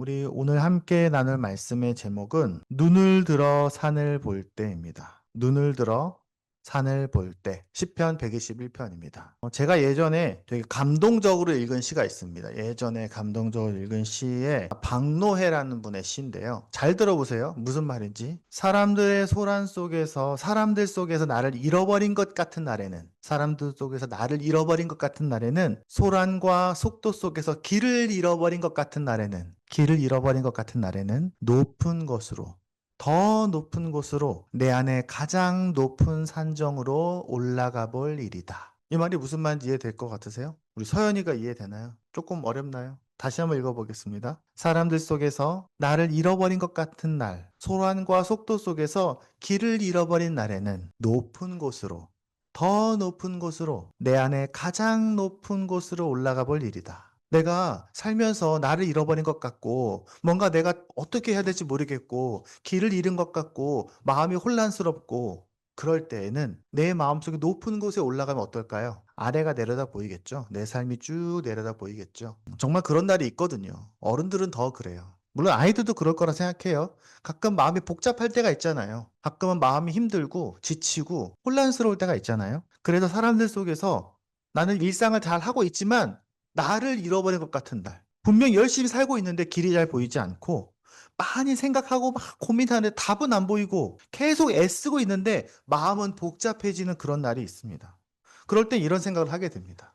우리 오늘 함께 나눌 말씀의 제목은 눈을 들어 산을 볼 때입니다. 눈을 들어 산을 볼 때. 시편 121편입니다. 제가 예전에 되게 감동적으로 읽은 시가 있습니다. 예전에 감동적으로 읽은 시에 박노해라는 분의 시인데요. 잘 들어보세요. 무슨 말인지. 사람들 속에서 나를 잃어버린 것 같은 날에는, 사람들 속에서 나를 잃어버린 것 같은 날에는, 소란과 속도 속에서 길을 잃어버린 것 같은 날에는, 높은 곳으로, 더 높은 곳으로, 내 안에 가장 높은 산정으로 올라가 볼 일이다. 이 말이 무슨 말인지 이해될 것 같으세요? 우리 서연이가 이해되나요? 조금 어렵나요? 다시 한번 읽어보겠습니다. 사람들 속에서 나를 잃어버린 것 같은 날, 소란과 속도 속에서 길을 잃어버린 날에는 높은 곳으로, 더 높은 곳으로, 내 안에 가장 높은 곳으로 올라가 볼 일이다. 내가 살면서 나를 잃어버린 것 같고, 뭔가 내가 어떻게 해야 될지 모르겠고, 길을 잃은 것 같고, 마음이 혼란스럽고, 그럴 때에는 내 마음속에 높은 곳에 올라가면 어떨까요? 아래가 내려다 보이겠죠? 내 삶이 쭉 내려다 보이겠죠? 정말 그런 날이 있거든요. 어른들은 더 그래요. 물론 아이들도 그럴 거라 생각해요. 가끔 마음이 복잡할 때가 있잖아요. 가끔은 마음이 힘들고 지치고 혼란스러울 때가 있잖아요. 그래서 사람들 속에서 나는 일상을 잘 하고 있지만 나를 잃어버린 것 같은 날. 분명 열심히 살고 있는데 길이 잘 보이지 않고 많이 생각하고 막 고민하는데 답은 안 보이고 계속 애쓰고 있는데 마음은 복잡해지는 그런 날이 있습니다. 그럴 땐 이런 생각을 하게 됩니다.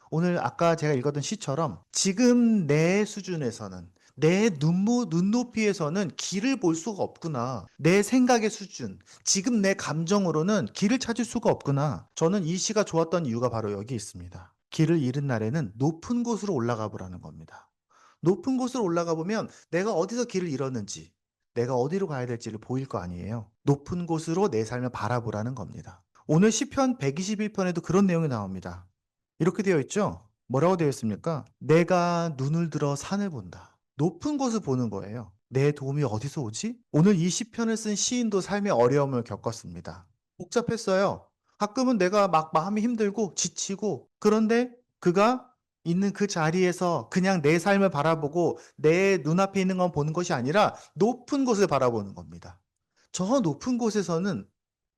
오늘 아까 제가 읽었던 시처럼 지금 내 수준에서는 내 눈높이에서는 길을 볼 수가 없구나. 내 생각의 수준, 지금 내 감정으로는 길을 찾을 수가 없구나. 저는 이 시가 좋았던 이유가 바로 여기 있습니다. 길을 잃은 날에는 높은 곳으로 올라가 보라는 겁니다. 높은 곳으로 올라가 보면 내가 어디서 길을 잃었는지, 내가 어디로 가야 될지를 보일 거 아니에요. 높은 곳으로 내 삶을 바라보라는 겁니다. 오늘 시편 121편에도 그런 내용이 나옵니다. 이렇게 되어 있죠? 뭐라고 되어 있습니까? 내가 눈을 들어 산을 본다. 높은 곳을 보는 거예요. 내 도움이 어디서 오지? 오늘 이 시편을 쓴 시인도 삶의 어려움을 겪었습니다. 복잡했어요. 가끔은 내가 막 마음이 힘들고 지치고, 그런데 그가 있는 그 자리에서 그냥 내 삶을 바라보고 내 눈앞에 있는 건 보는 것이 아니라 높은 곳을 바라보는 겁니다. 저 높은 곳에서는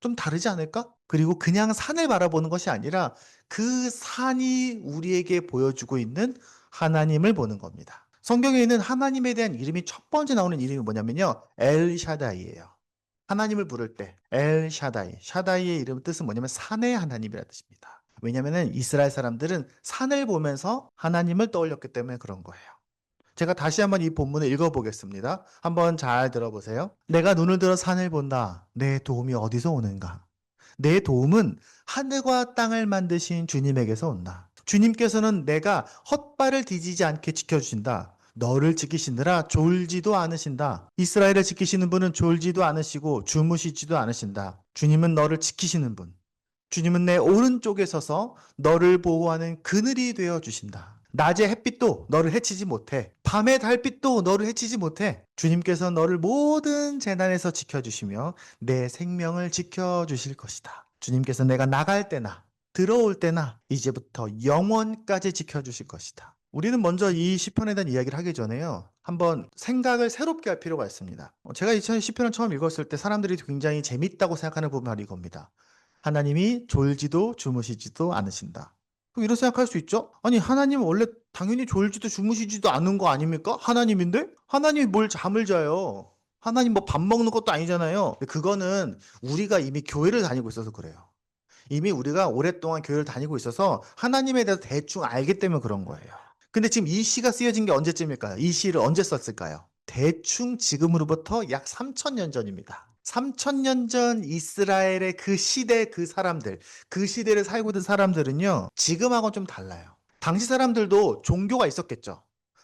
좀 다르지 않을까? 그리고 그냥 산을 바라보는 것이 아니라 그 산이 우리에게 보여주고 있는 하나님을 보는 겁니다. 성경에 있는 하나님에 대한 이름이 첫 번째 나오는 이름이 뭐냐면요. 엘샤다이예요. 하나님을 부를 때 엘샤다이. 샤다이의 이름 뜻은 뭐냐면 산의 하나님이라는 뜻입니다. 왜냐하면 이스라엘 사람들은 산을 보면서 하나님을 떠올렸기 때문에 그런 거예요. 제가 다시 한번 이 본문을 읽어보겠습니다. 한번 잘 들어보세요. 내가 눈을 들어 산을 본다. 내 도움이 어디서 오는가? 내 도움은 하늘과 땅을 만드신 주님에게서 온다. 주님께서는 내가 헛발을 디디지 않게 지켜주신다. 너를 지키시느라 졸지도 않으신다. 이스라엘을 지키시는 분은 졸지도 않으시고 주무시지도 않으신다. 주님은 너를 지키시는 분. 주님은 내 오른쪽에 서서 너를 보호하는 그늘이 되어 주신다. 낮의 햇빛도 너를 해치지 못해. 밤의 달빛도 너를 해치지 못해. 주님께서 너를 모든 재난에서 지켜주시며 내 생명을 지켜주실 것이다. 주님께서 내가 나갈 때나 들어올 때나 이제부터 영원까지 지켜주실 것이다. 우리는 먼저 이 시편에 대한 이야기를 하기 전에요. 한번 생각을 새롭게 할 필요가 있습니다. 제가 이 시편을 처음 읽었을 때 사람들이 굉장히 재밌다고 생각하는 부분이 이겁니다. 하나님이 졸지도 주무시지도 않으신다. 그럼 이런 생각할 수 있죠? 아니, 하나님은 원래 당연히 졸지도 주무시지도 않은 거 아닙니까? 하나님인데? 하나님이 뭘 잠을 자요? 하나님 뭐 밥 먹는 것도 아니잖아요. 그거는 우리가 이미 교회를 다니고 있어서 그래요. 이미 우리가 오랫동안 교회를 다니고 있어서 하나님에 대해서 대충 알기 때문에 그런 거예요. 근데 지금 이 시가 쓰여진 게 언제쯤일까요? 이 시를 언제 썼을까요? 대충 지금으로부터 약 3000년 전입니다. 3000년 전 이스라엘의 그 시대 그 사람들, 그 시대를 살고 있던 사람들은요, 지금하고는 좀 달라요. 당시 사람들도 종교가 있었겠죠.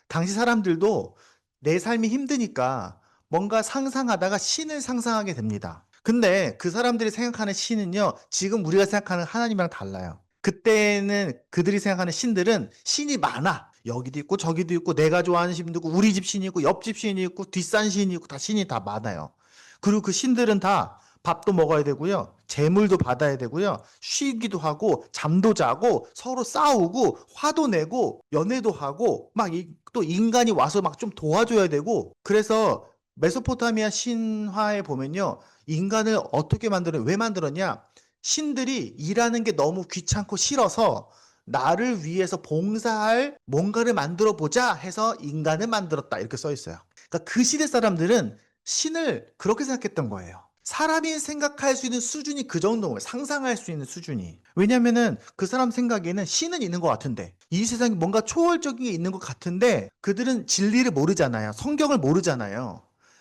당시 사람들도 내 삶이 힘드니까 뭔가 상상하다가 신을 상상하게 됩니다. 근데 그 사람들이 생각하는 신은요, 지금 우리가 생각하는 하나님이랑 달라요. 그때는 그들이 생각하는 신들은 신이 많아. 여기도 있고 저기도 있고 내가 좋아하는 신도 있고 우리 집 신이 있고 옆집 신이 있고 뒷산 신이 있고 다 신이 다 많아요. 그리고 그 신들은 다 밥도 먹어야 되고요. 재물도 받아야 되고요. 쉬기도 하고 잠도 자고 서로 싸우고 화도 내고 연애도 하고 막 또 인간이 와서 막 좀 도와줘야 되고 그래서 메소포타미아 신화에 보면요. 인간을 어떻게 왜 만들었냐? 신들이 일하는 게 너무 귀찮고 싫어서 나를 위해서 봉사할 뭔가를 만들어 보자 해서 인간을 만들었다. 이렇게 써 있어요. 그러니까 그 시대 사람들은 신을 그렇게 생각했던 거예요. 사람이 생각할 수 있는 수준이 그 정도인 거예요. 상상할 수 있는 수준이. 왜냐면은 그 사람 생각에는 신은 있는 것 같은데 이 세상에 뭔가 초월적인 게 있는 것 같은데 그들은 진리를 모르잖아요. 성경을 모르잖아요.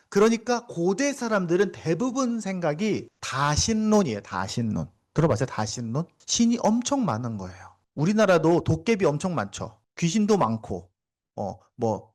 그러니까 고대 사람들은 대부분 생각이 다신론이에요. 다신론. 들어봤어요? 다신론? 신이 엄청 많은 거예요. 우리나라도 도깨비 엄청 많죠. 귀신도 많고,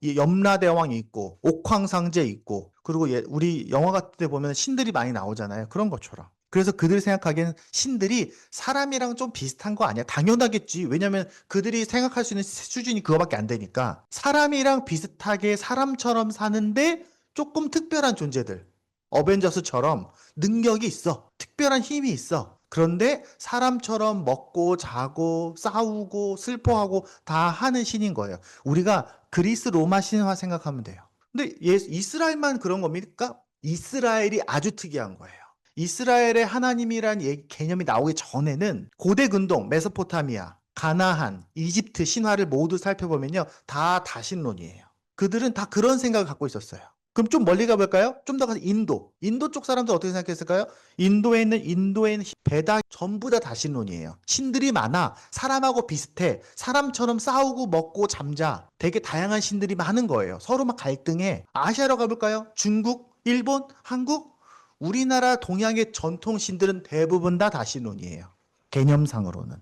이 염라대왕이 있고, 옥황상제 있고, 그리고 우리 영화 같은 데 보면 신들이 많이 나오잖아요. 그런 것처럼. 그래서 그들이 생각하기에는 신들이 사람이랑 좀 비슷한 거 아니야? 당연하겠지. 왜냐면 그들이 생각할 수 있는 수준이 그거밖에 안 되니까. 사람이랑 비슷하게 사람처럼 사는데 조금 특별한 존재들. 어벤져스처럼 능력이 있어. 특별한 힘이 있어. 그런데 사람처럼 먹고 자고 싸우고 슬퍼하고 다 하는 신인 거예요. 우리가 그리스 로마 신화 생각하면 돼요. 근데 이스라엘만 그런 겁니까? 이스라엘이 아주 특이한 거예요. 이스라엘의 하나님이란 개념이 나오기 전에는 고대 근동, 메소포타미아, 가나안, 이집트 신화를 모두 살펴보면요. 다 다신론이에요. 그들은 다 그런 생각을 갖고 있었어요. 그럼 좀 멀리 가볼까요? 좀 더 가서 인도. 인도 쪽 사람들 어떻게 생각했을까요? 인도에 있는 베다 전부 다 다신론이에요. 신들이 많아. 사람하고 비슷해. 사람처럼 싸우고 먹고 잠자. 되게 다양한 신들이 많은 거예요. 서로 막 갈등해. 아시아로 가볼까요? 중국, 일본, 한국? 우리나라 동양의 전통 신들은 대부분 다 다신론이에요. 개념상으로는.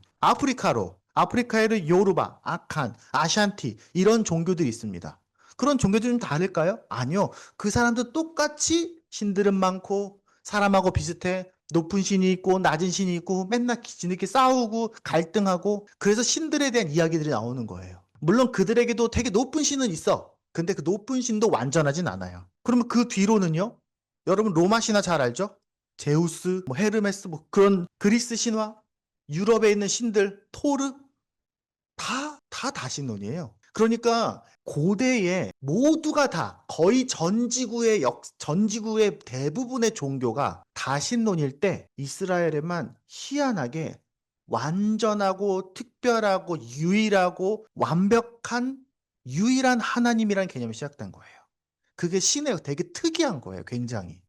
아프리카에는 요르바, 아칸, 아샨티 이런 종교들이 있습니다. 그런 종교들이 좀 다를까요? 아니요. 그 사람도 똑같이 신들은 많고 사람하고 비슷해. 높은 신이 있고 낮은 신이 있고 맨날 지들끼리 싸우고 갈등하고 그래서 신들에 대한 이야기들이 나오는 거예요. 물론 그들에게도 되게 높은 신은 있어. 근데 그 높은 신도 완전하진 않아요. 그러면 그 뒤로는요? 여러분 로마 신화 잘 알죠? 제우스, 헤르메스 그런 그리스 신화, 유럽에 있는 신들, 토르 다 다신론이에요. 그러니까 고대에 모두가 다 거의 전 지구의 대부분의 종교가 다신론일 때 이스라엘에만 희한하게 완전하고 특별하고 유일하고 완벽한 유일한 하나님이라는 개념이 시작된 거예요. 그게 신의 되게 특이한 거예요, 굉장히.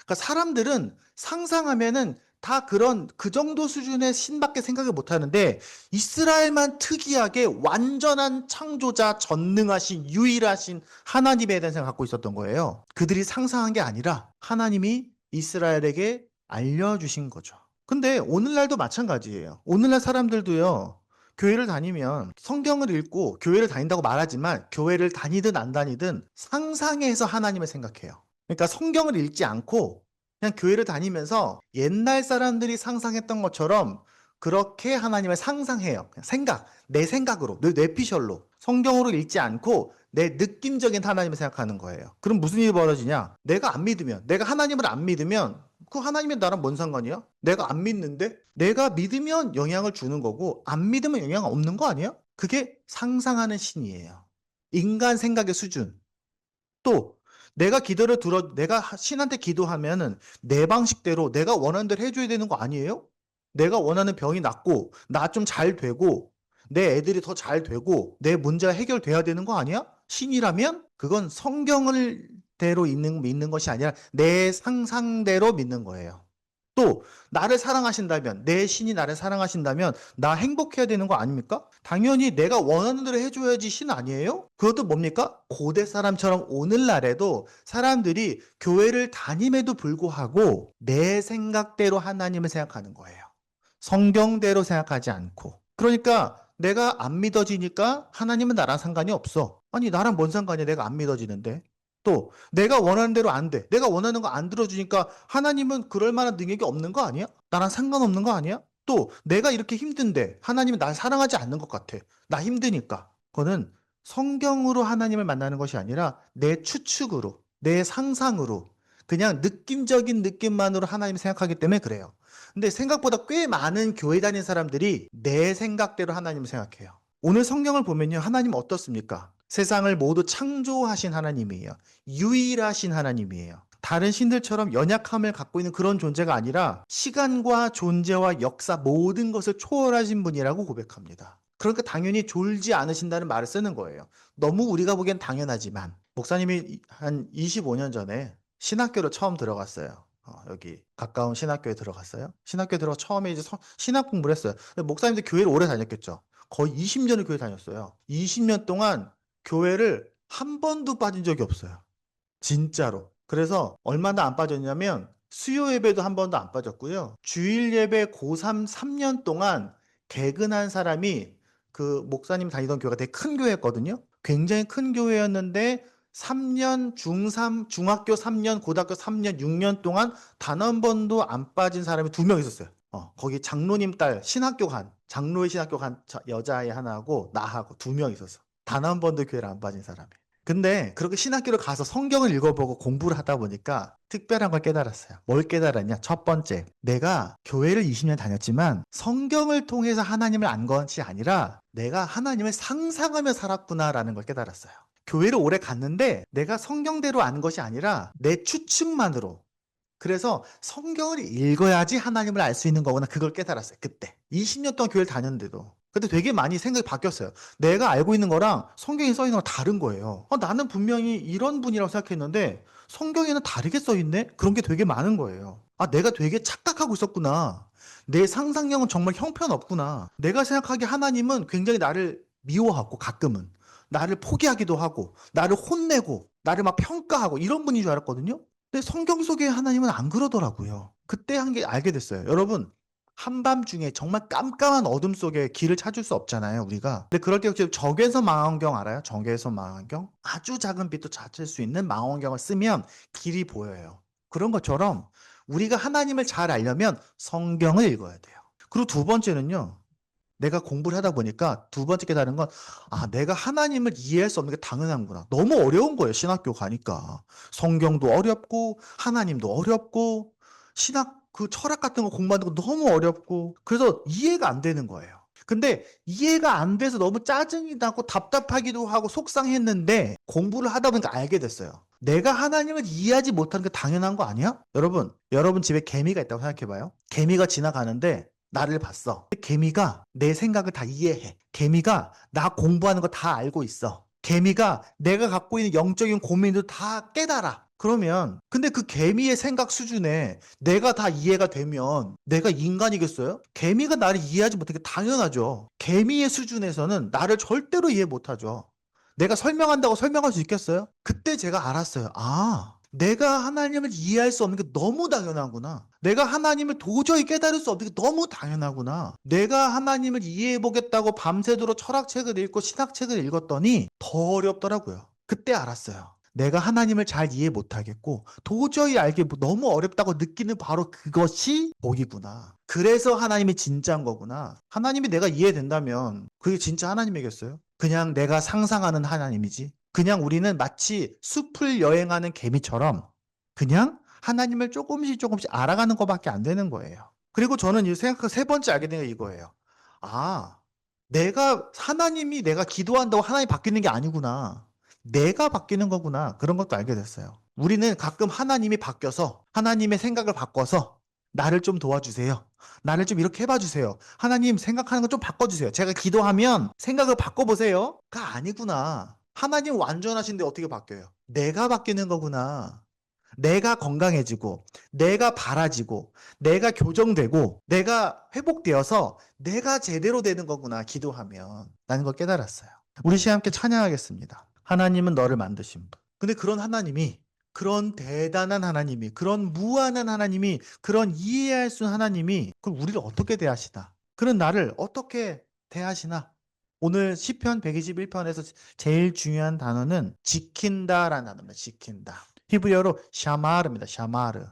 그러니까 사람들은 상상하면은 다 그 정도 수준의 신밖에 생각을 못 하는데 이스라엘만 특이하게 완전한 창조자, 전능하신, 유일하신 하나님에 대한 생각을 갖고 있었던 거예요. 그들이 상상한 게 아니라 하나님이 이스라엘에게 알려주신 거죠. 근데 오늘날도 마찬가지예요. 오늘날 사람들도요. 교회를 다니면 성경을 읽고 교회를 다닌다고 말하지만 교회를 다니든 안 다니든 상상해서 하나님을 생각해요. 그러니까 성경을 읽지 않고 그냥 교회를 다니면서 옛날 사람들이 상상했던 것처럼 그렇게 하나님을 상상해요. 그냥 내 생각으로, 내 뇌피셜로. 성경으로 읽지 않고 내 느낌적인 하나님을 생각하는 거예요. 그럼 무슨 일이 벌어지냐? 내가 하나님을 안 믿으면 그 하나님이 나랑 뭔 상관이야? 내가 안 믿는데? 내가 믿으면 영향을 주는 거고 안 믿으면 영향 없는 거 아니야? 그게 상상하는 신이에요. 인간 생각의 수준. 또 내가 신한테 기도하면은 내 방식대로 내가 원하는 대로 해줘야 되는 거 아니에요? 내가 원하는 병이 낫고 나 좀 잘 되고 내 애들이 더 잘 되고 내 문제가 해결돼야 되는 거 아니야? 신이라면 그건 성경을 대로 믿는 것이 아니라 내 상상대로 믿는 거예요. 또 내 신이 나를 사랑하신다면 나 행복해야 되는 거 아닙니까? 당연히 내가 원하는 대로 해줘야지 신 아니에요? 그것도 뭡니까? 고대 사람처럼 오늘날에도 사람들이 교회를 다님에도 불구하고 내 생각대로 하나님을 생각하는 거예요. 성경대로 생각하지 않고. 그러니까 내가 안 믿어지니까 하나님은 나랑 상관이 없어. 아니 나랑 뭔 상관이야? 내가 안 믿어지는데. 또 내가 원하는 대로 안 돼. 내가 원하는 거 안 들어주니까 하나님은 그럴 만한 능력이 없는 거 아니야? 나랑 상관없는 거 아니야? 또 내가 이렇게 힘든데 하나님은 날 사랑하지 않는 것 같아. 나 힘드니까. 그거는 성경으로 하나님을 만나는 것이 아니라 내 추측으로, 내 상상으로, 그냥 느낌적인 느낌만으로 하나님 생각하기 때문에 그래요. 근데 생각보다 꽤 많은 교회 다니는 사람들이 내 생각대로 하나님을 생각해요. 오늘 성경을 보면요. 하나님 어떻습니까? 세상을 모두 창조하신 하나님이에요. 유일하신 하나님이에요. 다른 신들처럼 연약함을 갖고 있는 그런 존재가 아니라 시간과 존재와 역사 모든 것을 초월하신 분이라고 고백합니다. 그러니까 당연히 졸지 않으신다는 말을 쓰는 거예요. 너무 우리가 보기엔 당연하지만 목사님이 한 25년 전에 신학교로 처음 들어갔어요. 여기 가까운 신학교에 들어갔어요. 신학교에 들어가 처음에 이제 신학 공부를 했어요. 근데 목사님도 교회를 오래 다녔겠죠. 거의 20년을 교회 다녔어요. 20년 동안 교회를 한 번도 빠진 적이 없어요. 진짜로. 그래서 얼마나 안 빠졌냐면 수요 예배도 한 번도 안 빠졌고요. 주일 예배 고3 3년 동안 개근한 사람이 그 목사님 다니던 교회가 되게 큰 교회였거든요. 굉장히 큰 교회였는데 3년, 중3, 중학교 3년, 고등학교 3년, 6년 동안 단 한 번도 안 빠진 사람이 2명 있었어요. 거기 장로님 딸 신학교 간, 장로의 신학교 간 여자아이 하나하고 나하고 2명 있었어. 단 한 번도 교회를 안 빠진 사람이. 근데 그렇게 신학교를 가서 성경을 읽어보고 공부를 하다 보니까 특별한 걸 깨달았어요. 뭘 깨달았냐? 첫 번째, 내가 교회를 20년 다녔지만 성경을 통해서 하나님을 안 것이 아니라 내가 하나님을 상상하며 살았구나라는 걸 깨달았어요. 교회를 오래 갔는데 내가 성경대로 안 것이 아니라 내 추측만으로. 그래서 성경을 읽어야지 하나님을 알 수 있는 거구나. 그걸 깨달았어요. 그때. 20년 동안 교회를 다녔는데도. 근데 되게 많이 생각이 바뀌었어요. 내가 알고 있는 거랑 성경에 써 있는 거랑 다른 거예요. 나는 분명히 이런 분이라고 생각했는데 성경에는 다르게 써 있네? 그런 게 되게 많은 거예요. 내가 되게 착각하고 있었구나. 내 상상력은 정말 형편없구나. 내가 생각하기에 하나님은 굉장히 나를 미워하고 가끔은 나를 포기하기도 하고 나를 혼내고 나를 막 평가하고 이런 분인 줄 알았거든요. 근데 성경 속의 하나님은 안 그러더라고요. 그때 한 게 알게 됐어요. 여러분, 한밤중에 정말 깜깜한 어둠 속에 길을 찾을 수 없잖아요, 우리가. 근데 그럴 때 혹시 적외선 망원경 알아요? 적외선 망원경? 아주 작은 빛도 찾을 수 있는 망원경을 쓰면 길이 보여요. 그런 것처럼 우리가 하나님을 잘 알려면 성경을 읽어야 돼요. 그리고 두 번째는요. 내가 공부를 하다 보니까 두 번째 깨달은 건, 내가 하나님을 이해할 수 없는 게 당연한구나. 너무 어려운 거예요, 신학교 가니까. 성경도 어렵고, 하나님도 어렵고, 그 철학 같은 거 공부하는 거 너무 어렵고, 그래서 이해가 안 되는 거예요. 근데 이해가 안 돼서 너무 짜증이 나고 답답하기도 하고 속상했는데 공부를 하다 보니까 알게 됐어요. 내가 하나님을 이해하지 못하는 게 당연한 거 아니야? 여러분 집에 개미가 있다고 생각해봐요. 개미가 지나가는데 나를 봤어. 개미가 내 생각을 다 이해해. 개미가 나 공부하는 거 다 알고 있어. 개미가 내가 갖고 있는 영적인 고민도 다 깨달아. 그러면 근데 그 개미의 생각 수준에 내가 다 이해가 되면 내가 인간이겠어요? 개미가 나를 이해하지 못하는 게 당연하죠. 개미의 수준에서는 나를 절대로 이해 못하죠. 내가 설명한다고 설명할 수 있겠어요? 그때 제가 알았어요. 내가 하나님을 이해할 수 없는 게 너무 당연하구나. 내가 하나님을 도저히 깨달을 수 없는 게 너무 당연하구나. 내가 하나님을 이해해보겠다고 밤새도록 철학책을 읽고 신학책을 읽었더니 더 어렵더라고요. 그때 알았어요. 내가 하나님을 잘 이해 못하겠고 도저히 알기 너무 어렵다고 느끼는 바로 그것이 복이구나. 그래서 하나님이 진짜인 거구나. 하나님이 내가 이해된다면 그게 진짜 하나님이겠어요? 그냥 내가 상상하는 하나님이지. 그냥 우리는 마치 숲을 여행하는 개미처럼 그냥 하나님을 조금씩 알아가는 것밖에 안 되는 거예요. 그리고 저는 세 번째 알게 된 게 이거예요. 하나님이 내가 기도한다고 하나님이 바뀌는 게 아니구나. 내가 바뀌는 거구나. 그런 것도 알게 됐어요. 우리는 가끔 하나님이 바뀌어서 하나님의 생각을 바꿔서 나를 좀 도와주세요. 나를 좀 이렇게 해봐 주세요. 하나님 생각하는 거 좀 바꿔주세요. 제가 기도하면 생각을 바꿔보세요.가 아니구나. 하나님 완전하신데 어떻게 바뀌어요? 내가 바뀌는 거구나. 내가 건강해지고, 내가 바라지고, 내가 교정되고, 내가 회복되어서 내가 제대로 되는 거구나, 기도하면. 라는 걸 깨달았어요. 우리 시간 함께 찬양하겠습니다. 하나님은 너를 만드신 분. 근데 그런 대단한 하나님이, 그런 무한한 하나님이, 그런 이해할 수 있는 하나님이, 그럼 우리를 어떻게 대하시나? 그런 나를 어떻게 대하시나? 오늘 시편 121편에서 제일 중요한 단어는 지킨다라는 단어입니다. 지킨다. 히브리어로 샤마르입니다. 샤마르.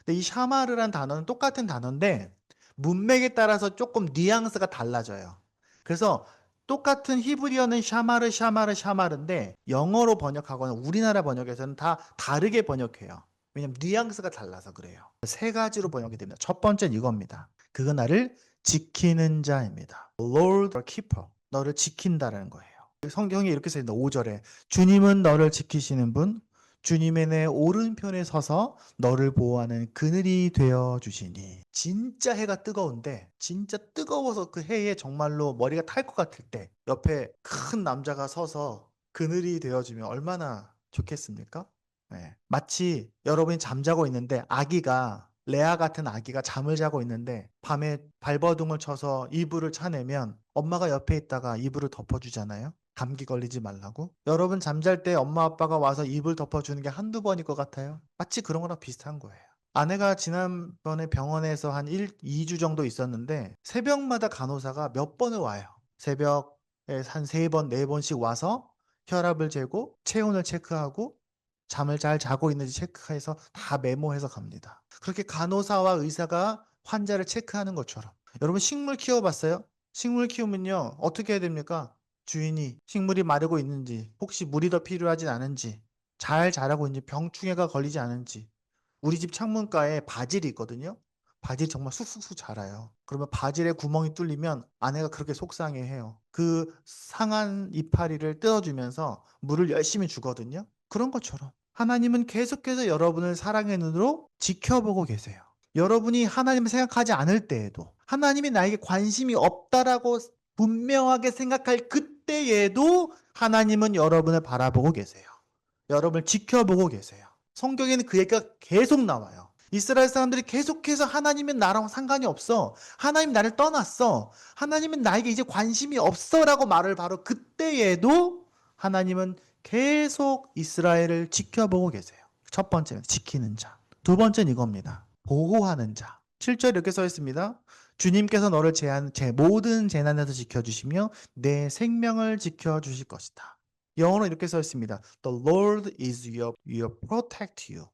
근데 이 샤마르라는 단어는 똑같은 단어인데 문맥에 따라서 조금 뉘앙스가 달라져요. 그래서 똑같은 히브리어는 샤마르인데 영어로 번역하거나 우리나라 번역에서는 다 다르게 번역해요. 왜냐면 뉘앙스가 달라서 그래요. 세 가지로 번역이 됩니다. 첫 번째는 이겁니다. 그가 나를 지키는 자입니다. Lord or keeper. 너를 지킨다라는 거예요. 성경에 이렇게 써있다. 5절에 주님은 너를 지키시는 분, 주님의 내 오른편에 서서 너를 보호하는 그늘이 되어 주시니. 진짜 해가 뜨거운데, 진짜 뜨거워서 그 해에 정말로 머리가 탈 것 같을 때 옆에 큰 남자가 서서 그늘이 되어주면 얼마나 좋겠습니까? 네. 마치 여러분이 잠자고 있는데 아기가, 레아 같은 아기가 잠을 자고 있는데 밤에 발버둥을 쳐서 이불을 차내면 엄마가 옆에 있다가 이불을 덮어주잖아요. 감기 걸리지 말라고. 여러분 잠잘 때 엄마 아빠가 와서 이불 덮어주는 게 한두 번일 것 같아요. 마치 그런 거랑 비슷한 거예요. 아내가 지난번에 병원에서 한 2주 정도 있었는데 새벽마다 간호사가 몇 번을 와요. 새벽에 한 3번, 4번씩 와서 혈압을 재고 체온을 체크하고 잠을 잘 자고 있는지 체크해서 다 메모해서 갑니다. 그렇게 간호사와 의사가 환자를 체크하는 것처럼. 여러분 식물 키워봤어요? 식물 키우면요 어떻게 해야 됩니까? 주인이 식물이 마르고 있는지, 혹시 물이 더 필요하진 않은지, 잘 자라고 있는지, 병충해가 걸리지 않은지. 우리 집 창문가에 바질이 있거든요. 바질이 정말 쑥쑥쑥 자라요. 그러면 바질에 구멍이 뚫리면 아내가 그렇게 속상해해요. 그 상한 이파리를 뜯어주면서 물을 열심히 주거든요. 그런 것처럼 하나님은 계속해서 여러분을 사랑의 눈으로 지켜보고 계세요. 여러분이 하나님을 생각하지 않을 때에도, 하나님이 나에게 관심이 없다라고 분명하게 생각할 그때에도 하나님은 여러분을 바라보고 계세요. 여러분을 지켜보고 계세요. 성경에는 그 얘기가 계속 나와요. 이스라엘 사람들이 계속해서 하나님은 나랑 상관이 없어. 하나님 나를 떠났어. 하나님은 나에게 이제 관심이 없어 라고 말을 바로 그때에도 하나님은 계속 이스라엘을 지켜보고 계세요. 첫 번째는 지키는 자. 두 번째는 이겁니다. 보호하는 자. 7절 이렇게 써 있습니다. 주님께서 너를 제 모든 재난에서 지켜주시며 내 생명을 지켜주실 것이다. 영어로 이렇게 써 있습니다. The Lord is your protect you.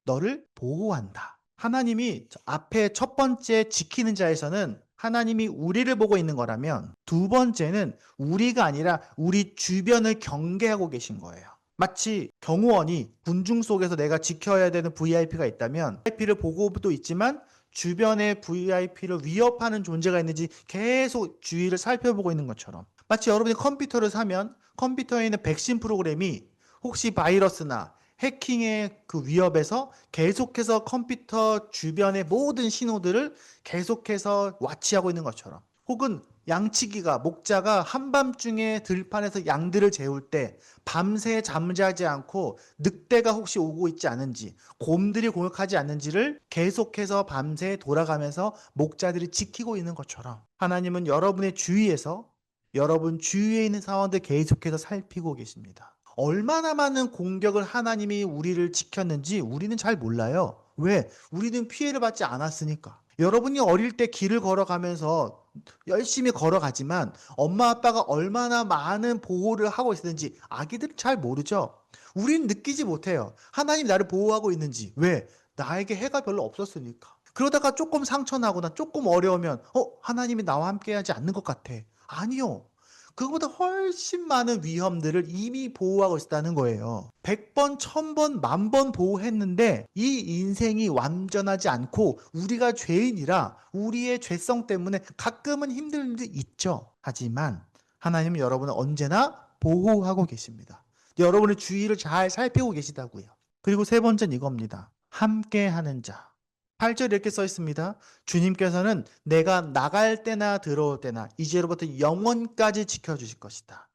너를 보호한다. 하나님이 앞에 첫 번째 지키는 자에서는 하나님이 우리를 보고 있는 거라면 두 번째는 우리가 아니라 우리 주변을 경계하고 계신 거예요. 마치 경호원이 군중 속에서 내가 지켜야 되는 VIP가 있다면 VIP를 보고도 있지만 주변의 VIP를 위협하는 존재가 있는지 계속 주위를 살펴보고 있는 것처럼, 마치 여러분이 컴퓨터를 사면 컴퓨터에 있는 백신 프로그램이 혹시 바이러스나 해킹의 그 위협에서 계속해서 컴퓨터 주변의 모든 신호들을 계속해서 와치하고 있는 것처럼, 혹은 양치기가, 목자가 한밤중에 들판에서 양들을 재울 때 밤새 잠자지 않고 늑대가 혹시 오고 있지 않은지, 곰들이 공격하지 않는지를 계속해서 밤새 돌아가면서 목자들이 지키고 있는 것처럼, 하나님은 여러분의 주위에서 여러분 주위에 있는 상황들 계속해서 살피고 계십니다. 얼마나 많은 공격을 하나님이 우리를 지켰는지 우리는 잘 몰라요. 왜? 우리는 피해를 받지 않았으니까. 여러분이 어릴 때 길을 걸어가면서 열심히 걸어가지만 엄마 아빠가 얼마나 많은 보호를 하고 있었는지 아기들은 잘 모르죠. 우리는 느끼지 못해요. 하나님 나를 보호하고 있는지. 왜? 나에게 해가 별로 없었으니까. 그러다가 조금 상처나거나 조금 어려우면 하나님이 나와 함께하지 않는 것 같아. 아니요. 그거보다 훨씬 많은 위험들을 이미 보호하고 있다는 거예요. 100번, 1000번, 10,000번 보호했는데 이 인생이 완전하지 않고 우리가 죄인이라 우리의 죄성 때문에 가끔은 힘든 일도 있죠. 하지만 하나님은 여러분을 언제나 보호하고 계십니다. 여러분의 주위를 잘 살피고 계시다고요. 그리고 세 번째는 이겁니다. 함께하는 자. 8절 이렇게 써 있습니다. 주님께서는 내가 나갈 때나 들어올 때나 이제로부터 영원까지 지켜주실 것이다.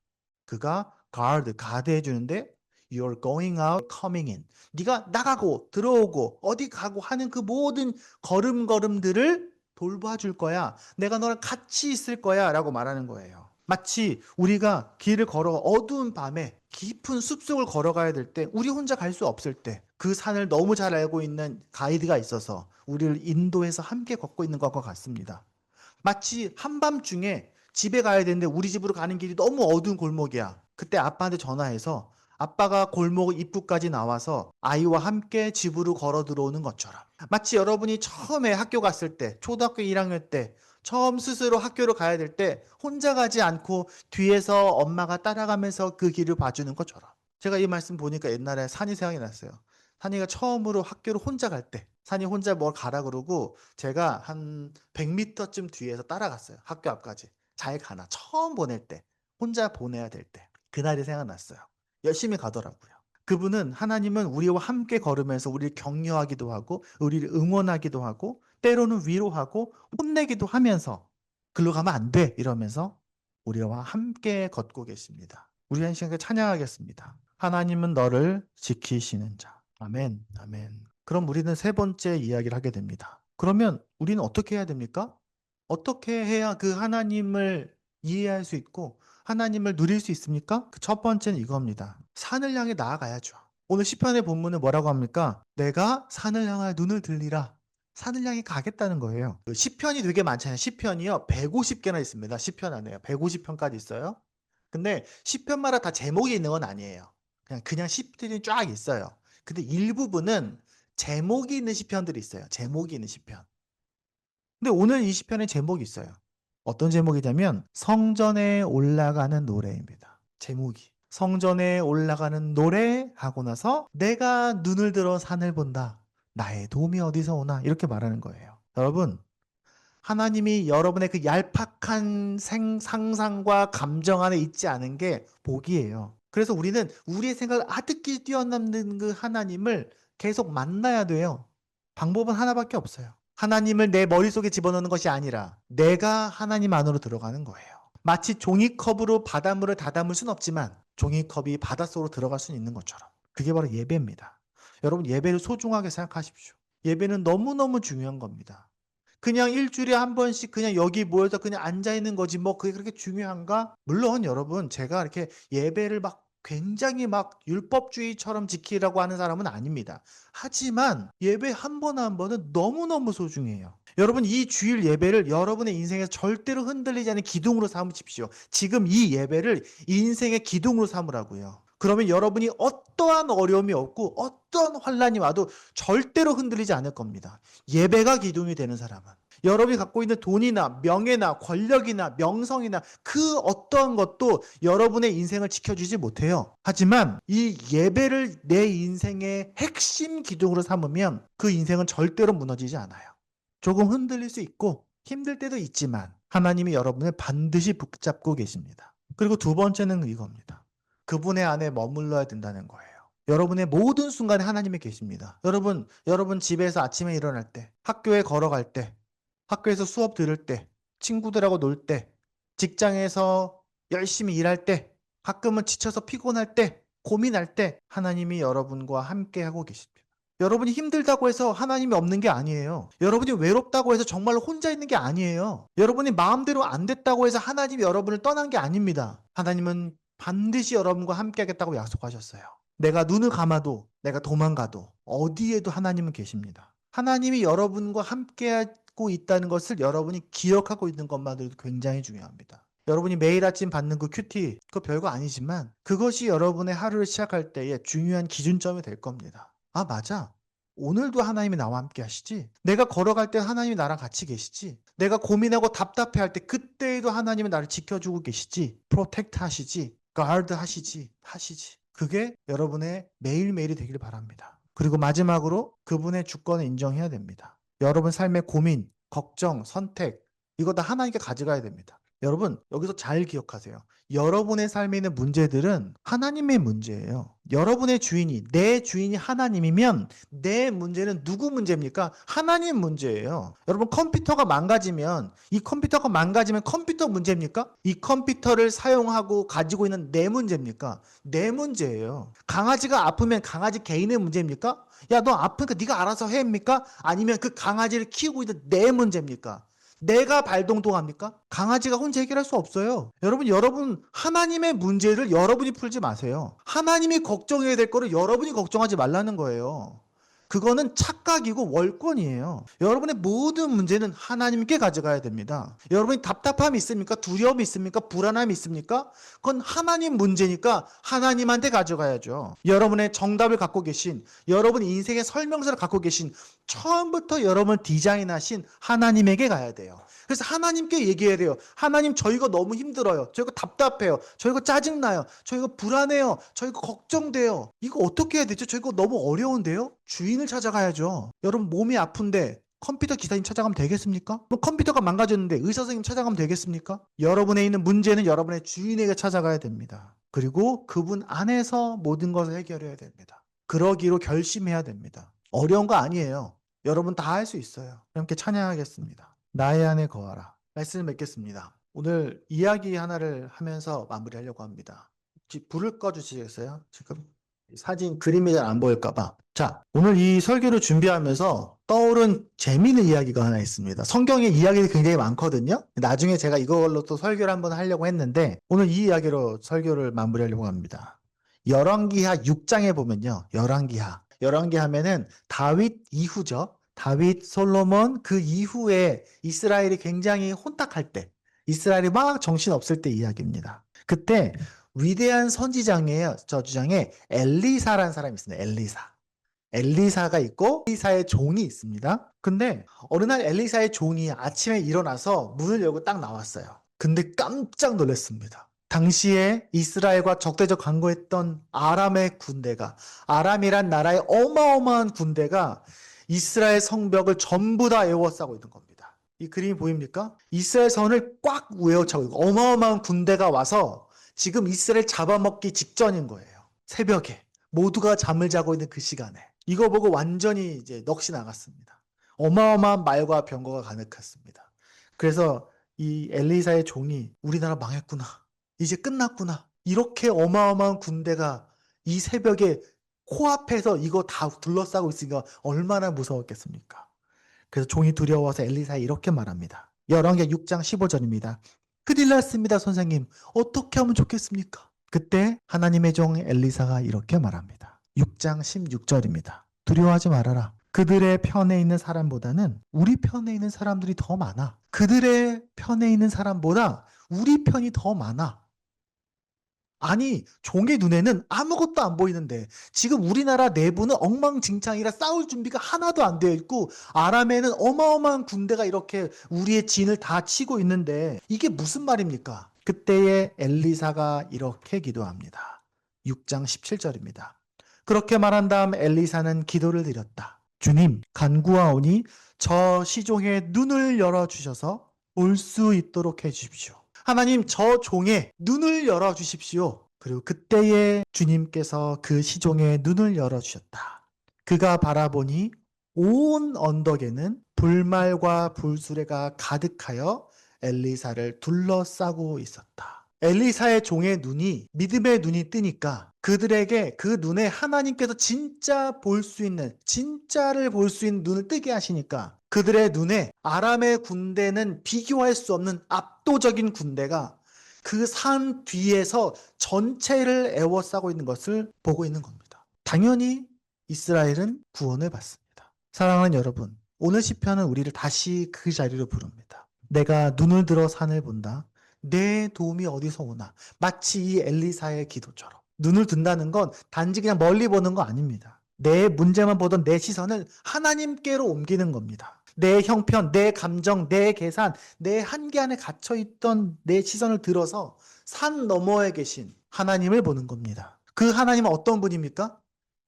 그가 가드해 주는데 you're going out, coming in. 네가 나가고 들어오고 어디 가고 하는 그 모든 걸음걸음들을 돌봐줄 거야. 내가 너랑 같이 있을 거야 라고 말하는 거예요. 마치 우리가 길을 걸어 어두운 밤에 깊은 숲속을 걸어가야 될 때, 우리 혼자 갈 수 없을 때 그 산을 너무 잘 알고 있는 가이드가 있어서 우리를 인도해서 함께 걷고 있는 것과 같습니다. 마치 한밤중에 집에 가야 되는데 우리 집으로 가는 길이 너무 어두운 골목이야. 그때 아빠한테 전화해서 아빠가 골목 입구까지 나와서 아이와 함께 집으로 걸어 들어오는 것처럼, 마치 여러분이 처음에 학교 갔을 때, 초등학교 1학년 때 처음 스스로 학교로 가야 될 때 혼자 가지 않고 뒤에서 엄마가 따라가면서 그 길을 봐주는 것처럼. 제가 이 말씀 보니까 옛날에 산이 생각이 났어요. 산이가 처음으로 학교를 혼자 갈 때, 산이 혼자 뭘 가라 그러고 제가 한 100m쯤 뒤에서 따라갔어요. 학교 앞까지. 잘 가나. 처음 보낼 때, 혼자 보내야 될 때. 그날이 생각났어요. 열심히 가더라고요. 그분은 하나님은 우리와 함께 걸으면서 우리를 격려하기도 하고 우리를 응원하기도 하고 때로는 위로하고 혼내기도 하면서 글로 가면 안 돼 이러면서 우리와 함께 걷고 계십니다. 우리 한 시간 찬양하겠습니다. 하나님은 너를 지키시는 자. 아멘, 아멘. 그럼 우리는 세 번째 이야기를 하게 됩니다. 그러면 우리는 어떻게 해야 됩니까? 어떻게 해야 그 하나님을 이해할 수 있고 하나님을 누릴 수 있습니까? 그 첫 번째는 이겁니다. 산을 향해 나아가야죠. 오늘 시편의 본문은 뭐라고 합니까? 내가 산을 향하여 눈을 들리라. 산을 향해 가겠다는 거예요. 그 시편이 되게 많잖아요. 시편이요. 150개나 있습니다. 시편 안에요. 150편까지 있어요. 근데 시편마다 다 제목이 있는 건 아니에요. 그냥 시편이 쫙 있어요. 근데 일부분은 제목이 있는 시편들이 있어요. 제목이 있는 시편. 근데 오늘 이 시편에 제목이 있어요. 어떤 제목이냐면 성전에 올라가는 노래입니다. 제목이. 성전에 올라가는 노래 하고 나서 내가 눈을 들어 산을 본다. 나의 도움이 어디서 오나? 이렇게 말하는 거예요. 여러분, 하나님이 여러분의 그 얄팍한 상상과 감정 안에 있지 않은 게 복이에요. 그래서 우리는 우리의 생각을 아득히 뛰어넘는 그 하나님을 계속 만나야 돼요. 방법은 하나밖에 없어요. 하나님을 내 머릿속에 집어넣는 것이 아니라 내가 하나님 안으로 들어가는 거예요. 마치 종이컵으로 바닷물을 다 담을 수는 없지만 종이컵이 바닷속으로 들어갈 수는 있는 것처럼. 그게 바로 예배입니다. 여러분, 예배를 소중하게 생각하십시오. 예배는 너무너무 중요한 겁니다. 그냥 일주일에 한 번씩 그냥 여기 모여서 그냥 앉아있는 거지 뭐 그게 그렇게 중요한가? 물론 여러분, 제가 이렇게 예배를 막 굉장히 막 율법주의처럼 지키라고 하는 사람은 아닙니다. 하지만 예배 한 번 한 번은 너무너무 소중해요. 여러분, 이 주일 예배를 여러분의 인생에서 절대로 흔들리지 않는 기둥으로 삼으십시오. 지금 이 예배를 인생의 기둥으로 삼으라고요. 그러면 여러분이 어떠한 어려움이 없고 어떠한 환란이 와도 절대로 흔들리지 않을 겁니다. 예배가 기둥이 되는 사람은. 여러분이 갖고 있는 돈이나 명예나 권력이나 명성이나 그 어떠한 것도 여러분의 인생을 지켜주지 못해요. 하지만 이 예배를 내 인생의 핵심 기둥으로 삼으면 그 인생은 절대로 무너지지 않아요. 조금 흔들릴 수 있고 힘들 때도 있지만 하나님이 여러분을 반드시 붙잡고 계십니다. 그리고 두 번째는 이겁니다. 그분의 안에 머물러야 된다는 거예요. 여러분의 모든 순간에 하나님이 계십니다. 여러분 집에서 아침에 일어날 때, 학교에 걸어갈 때, 학교에서 수업 들을 때, 친구들하고 놀 때, 직장에서 열심히 일할 때, 가끔은 지쳐서 피곤할 때, 고민할 때 하나님이 여러분과 함께 하고 계십니다. 여러분이 힘들다고 해서 하나님이 없는 게 아니에요. 여러분이 외롭다고 해서 정말로 혼자 있는 게 아니에요. 여러분이 마음대로 안 됐다고 해서 하나님이 여러분을 떠난 게 아닙니다. 하나님은 반드시 여러분과 함께 하겠다고 약속하셨어요. 내가 눈을 감아도 내가 도망가도 어디에도 하나님은 계십니다. 하나님이 여러분과 함께 하고 있다는 것을 여러분이 기억하고 있는 것만으로도 굉장히 중요합니다. 여러분이 매일 아침 받는 그 큐티, 그거 별거 아니지만 그것이 여러분의 하루를 시작할 때의 중요한 기준점이 될 겁니다. 아, 맞아. 오늘도 하나님이 나와 함께 하시지. 내가 걸어갈 때 하나님이 나랑 같이 계시지. 내가 고민하고 답답해할 때 그때에도 하나님이 나를 지켜주고 계시지. 프로텍트 하시지. 가드 하시지. 그게 여러분의 매일매일이 되길 바랍니다. 그리고 마지막으로 그분의 주권을 인정해야 됩니다. 여러분 삶의 고민, 걱정, 선택 이거 다 하나님께 가져가야 됩니다. 여러분, 여기서 잘 기억하세요. 여러분의 삶에 있는 문제들은 하나님의 문제예요. 여러분의 주인이, 내 주인이 하나님이면 내 문제는 누구 문제입니까? 하나님 문제예요. 여러분, 이 컴퓨터가 망가지면 컴퓨터 문제입니까? 이 컴퓨터를 사용하고 가지고 있는 내 문제입니까? 내 문제예요. 강아지가 아프면 강아지 개인의 문제입니까? 야, 너 아프니까 네가 알아서 해입니까? 아니면 그 강아지를 키우고 있는 내 문제입니까? 내가 발동동합니까? 강아지가 혼자 해결할 수 없어요. 여러분 하나님의 문제를 여러분이 풀지 마세요. 하나님이 걱정해야 될 거를 여러분이 걱정하지 말라는 거예요. 그거는 착각이고 월권이에요. 여러분의 모든 문제는 하나님께 가져가야 됩니다. 여러분이 답답함이 있습니까? 두려움이 있습니까? 불안함이 있습니까? 그건 하나님 문제니까 하나님한테 가져가야죠. 여러분의 정답을 갖고 계신, 여러분 인생의 설명서를 갖고 계신, 처음부터 여러분을 디자인하신 하나님에게 가야 돼요. 그래서 하나님께 얘기해야 돼요. 하나님, 저희가 너무 힘들어요. 저희가 답답해요. 저희가 짜증나요. 저희가 불안해요. 저희가 걱정돼요. 이거 어떻게 해야 되죠? 저희가 너무 어려운데요? 주인을 찾아가야죠. 여러분, 몸이 아픈데 컴퓨터 기사님 찾아가면 되겠습니까? 뭐 컴퓨터가 망가졌는데 의사 선생님 찾아가면 되겠습니까? 여러분에 있는 문제는 여러분의 주인에게 찾아가야 됩니다. 그리고 그분 안에서 모든 것을 해결해야 됩니다. 그러기로 결심해야 됩니다. 어려운 거 아니에요. 여러분 다 할 수 있어요. 함께 찬양하겠습니다. 나의 안에 거하라. 말씀을 맺겠습니다. 오늘 이야기 하나를 하면서 마무리하려고 합니다. 혹시 불을 꺼주시겠어요? 지금 사진 그림이 잘 안 보일까봐. 자, 오늘 이 설교를 준비하면서 떠오른 재미있는 이야기가 하나 있습니다. 성경에 이야기들이 굉장히 많거든요. 나중에 제가 이걸로 또 설교를 한번 하려고 했는데 오늘 이 이야기로 설교를 마무리하려고 합니다. 열왕기하 6장에 보면요. 열왕기 하면은 다윗 이후죠. 다윗, 솔로몬 그 이후에 이스라엘이 굉장히 혼탁할 때, 이스라엘이 막 정신없을 때 이야기입니다. 그때 위대한 선지자예요. 저주장에 엘리사라는 사람이 있습니다. 엘리사가 있고 엘리사의 종이 있습니다. 근데 어느 날 엘리사의 종이 아침에 일어나서 문을 열고 딱 나왔어요. 근데 깜짝 놀랐습니다. 당시에 이스라엘과 적대적 강구했던 아람의 군대가, 아람이란 나라의 어마어마한 군대가 이스라엘 성벽을 전부 다 에워싸고 있는 겁니다. 이 그림이 보입니까? 이스라엘 선을 꽉 외워차고 있고 어마어마한 군대가 와서 지금 이스라엘 잡아먹기 직전인 거예요. 새벽에 모두가 잠을 자고 있는 그 시간에 이거 보고 완전히 이제 넋이 나갔습니다. 어마어마한 말과 병거가 가득했습니다. 그래서 이 엘리사의 종이 우리나라 망했구나. 이제 끝났구나. 이렇게 어마어마한 군대가 이 새벽에 코앞에서 이거 다 둘러싸고 있으니까 얼마나 무서웠겠습니까? 그래서 종이 두려워서 엘리사에 이렇게 말합니다. 열왕기 6장 15절입니다. 큰일 났습니다, 선생님. 어떻게 하면 좋겠습니까? 그때 하나님의 종 엘리사가 이렇게 말합니다. 6장 16절입니다. 두려워하지 말아라. 그들의 편에 있는 사람보다는 우리 편에 있는 사람들이 더 많아. 그들의 편에 있는 사람보다 우리 편이 더 많아. 아니, 종의 눈에는 아무것도 안 보이는데 지금 우리나라 내부는 엉망진창이라 싸울 준비가 하나도 안 되어 있고 아람에는 어마어마한 군대가 이렇게 우리의 진을 다 치고 있는데 이게 무슨 말입니까? 그때에 엘리사가 이렇게 기도합니다. 6장 17절입니다. 그렇게 말한 다음 엘리사는 기도를 드렸다. 주님, 간구하오니 저 시종의 눈을 열어주셔서 볼 수 있도록 해주십시오. 하나님, 저 종의 눈을 열어주십시오. 그리고 그때에 주님께서 그 시종의 눈을 열어주셨다. 그가 바라보니 온 언덕에는 불말과 불수레가 가득하여 엘리사를 둘러싸고 있었다. 엘리사의 종의 눈이 믿음의 눈이 뜨니까 그들에게 그 눈에 하나님께서 진짜 볼 수 있는, 진짜를 볼 수 있는 눈을 뜨게 하시니까 그들의 눈에 아람의 군대는 비교할 수 없는 압도적인 군대가 그 산 뒤에서 전체를 에워싸고 있는 것을 보고 있는 겁니다. 당연히 이스라엘은 구원을 받습니다. 사랑하는 여러분, 오늘 시편은 우리를 다시 그 자리로 부릅니다. 내가 눈을 들어 산을 본다. 내 도움이 어디서 오나? 마치 이 엘리사의 기도처럼. 눈을 든다는 건 단지 그냥 멀리 보는 거 아닙니다. 내 문제만 보던 내 시선을 하나님께로 옮기는 겁니다. 내 형편, 내 감정, 내 계산, 내 한계 안에 갇혀있던 내 시선을 들어서 산 너머에 계신 하나님을 보는 겁니다. 그 하나님은 어떤 분입니까?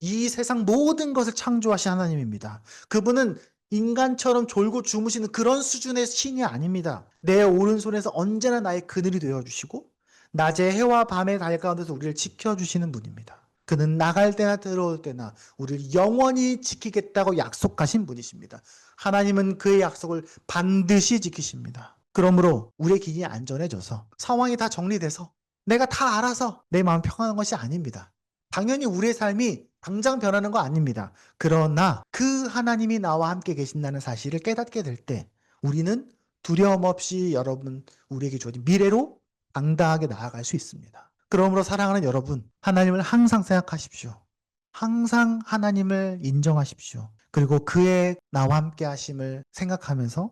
이 세상 모든 것을 창조하신 하나님입니다. 그분은 인간처럼 졸고 주무시는 그런 수준의 신이 아닙니다. 내 오른손에서 언제나 나의 그늘이 되어주시고 낮에 해와 밤의 달 가운데서 우리를 지켜주시는 분입니다. 그는 나갈 때나 들어올 때나 우리를 영원히 지키겠다고 약속하신 분이십니다. 하나님은 그의 약속을 반드시 지키십니다. 그러므로 우리의 길이 안전해져서 상황이 다 정리돼서 내가 다 알아서 내 마음 평안한 것이 아닙니다. 당연히 우리의 삶이 당장 변하는 거 아닙니다. 그러나 그 하나님이 나와 함께 계신다는 사실을 깨닫게 될 때 우리는 두려움 없이 여러분 우리에게 주어진 미래로 당당하게 나아갈 수 있습니다. 그러므로 사랑하는 여러분, 하나님을 항상 생각하십시오. 항상 하나님을 인정하십시오. 그리고 그의 나와 함께 하심을 생각하면서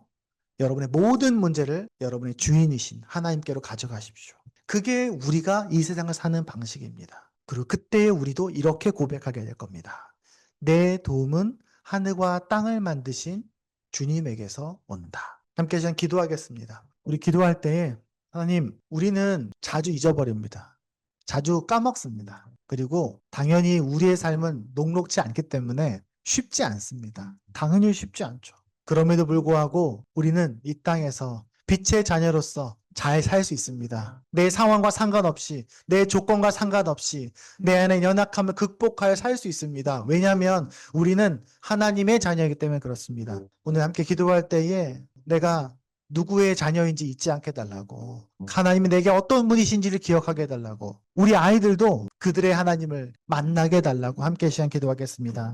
여러분의 모든 문제를 여러분의 주인이신 하나님께로 가져가십시오. 그게 우리가 이 세상을 사는 방식입니다. 그리고 그때에 우리도 이렇게 고백하게 될 겁니다. 내 도움은 하늘과 땅을 만드신 주님에게서 온다. 함께 시간 기도하겠습니다. 우리 기도할 때에 하나님, 우리는 자주 잊어버립니다. 자주 까먹습니다. 그리고 당연히 우리의 삶은 녹록지 않기 때문에 쉽지 않습니다. 당연히 쉽지 않죠. 그럼에도 불구하고 우리는 이 땅에서 빛의 자녀로서 잘 살 수 있습니다. 내 상황과 상관없이, 내 조건과 상관없이 내 안에 연약함을 극복하여 살 수 있습니다. 왜냐하면 우리는 하나님의 자녀이기 때문에 그렇습니다. 오늘 함께 기도할 때에 내가 누구의 자녀인지 잊지 않게 해달라고, 하나님이 내게 어떤 분이신지를 기억하게 해달라고, 우리 아이들도 그들의 하나님을 만나게 해달라고 함께 시간 기도하겠습니다.